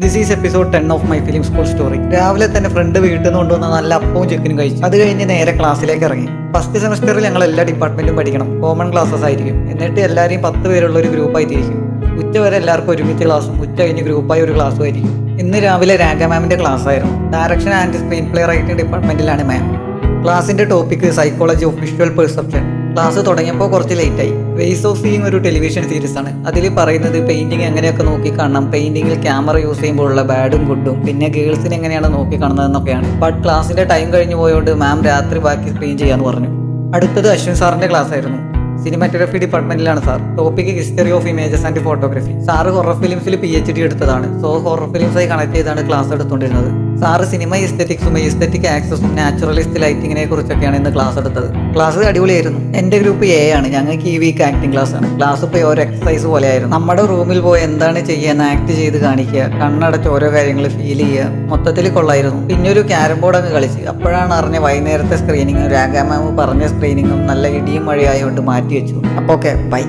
This is episode 10 of my film school story. രാവിലെ തന്നെ front വീട്ടിൽ നിന്ന് കൊണ്ടുവന്ന നല്ല അപ്പവും ചിക്കനും കഴിച്ചു. അത് കഴിഞ്ഞ് നേരെ ക്ലാസ്സിലേക്ക് ഇറങ്ങി. ഫസ്റ്റ് സെമസ്റ്ററിൽ ഞങ്ങൾ എല്ലാ ഡിപ്പാർട്ട്മെന്റും പഠിക്കണം. കോമൺ ക്ലാസ്സസ് ആയിരിക്കും. എന്നിട്ട് എല്ലാവരെയും 10 പേരുള്ള ഒരു ഗ്രൂപ്പായി തിരിക്കും. ഉച്ച വരെ എല്ലാവർക്കും ഒരുമിച്ച് ക്ലാസ്സും ഉച്ച കഴിഞ്ഞ് ഗ്രൂപ്പായി ഒരു ക്ലാസ്സും ആയിരിക്കും. ഇന്ന് രാവിലെ രാഗ മാമിന്റെ ക്ലാസ് ആയിരുന്നു. Direction and screen play writing ഡിപ്പാർട്ട്മെന്റിലാണ് മാം. ക്ലാസിന്റെ topic psychology of visual perception. Class തുടങ്ങിയപ്പോൾ കുറച്ച് ലേറ്റായി. വേസ് ഓഫ് സീയിങ് ഒരു ടെലിവിഷൻ സീരീസ് ആണ്. അതിൽ പറയുന്നത് പെയിന്റിങ് എങ്ങനെയൊക്കെ നോക്കി കാണണം, പെയിന്റിങ്ങിൽ ക്യാമറ യൂസ് ചെയ്യുമ്പോഴുള്ള ബാഡും ഗുഡും, പിന്നെ ഗേൾസിനെ എങ്ങനെയാണ് നോക്കി കാണുന്നതെന്നൊക്കെയാണ്. ബട്ട് ക്ലാസിന്റെ ടൈം കഴിഞ്ഞു പോയതുകൊണ്ട് മാം രാത്രി ബാക്കി സ്ക്രീൻ ചെയ്യാന്ന് പറഞ്ഞു. അടുത്തത് അശ്വിൻ സാറിന്റെ ക്ലാസ് ആയിരുന്നു. സിനിമാറ്റോഗ്രഫി ഡിപ്പാർട്ട്മെന്റിലാണ് sir. Topic history of images and photography. Sir horror ഫിലിംസിൽ PhD എടുത്തതാണ്. സോ ഹൊറർ ഫിലിംസായി കണക്ട് ചെയ്താണ് ക്ലാസ് എടുത്തുകൊണ്ടിരുന്നത്. സാറ് സിനിമ എസ്തെറ്റിക്സും എസ്തെറ്റിക് ആക്സസും നാച്ചുറലിസ്റ്റ് ലൈറ്റിങ്ങിനെ കുറിച്ചൊക്കെയാണ് ഇന്ന് ക്ലാസ് എടുത്തത്. ക്ലാസ് അടിപൊളിയായിരുന്നു. എന്റെ ഗ്രൂപ്പ് A ആണ്. ഞങ്ങൾക്ക് ഈ വീക്ക് ആക്ടിംഗ് ക്ലാസ് ആണ്. ക്ലാസ് ഇപ്പോൾ ഒരു എക്സസൈസ് പോലെയായിരുന്നു. നമ്മുടെ റൂമിൽ പോയി എന്താണ് ചെയ്യുക, ആക്ട് ചെയ്ത് കാണിക്കുക, കണ്ണടച്ച് ഓരോ കാര്യങ്ങൾ ഫീൽ ചെയ്യുക. മൊത്തത്തിൽ കൊള്ളായിരുന്നു. പിന്നെ ഒരു ക്യാരം ബോർഡ് അങ്ങ് കളിച്ച്. അപ്പോഴാണ് അറിഞ്ഞ വൈകുന്നേരത്തെ സ്ക്രീനിങ്ങും രാഗ മാം പറഞ്ഞ സ്ക്രീനിങ്ങും നല്ല ഇടിയും മഴയായതുകൊണ്ട് മാറ്റി വെച്ചു. അപ്പോൾ ഓക്കെ, ബൈ.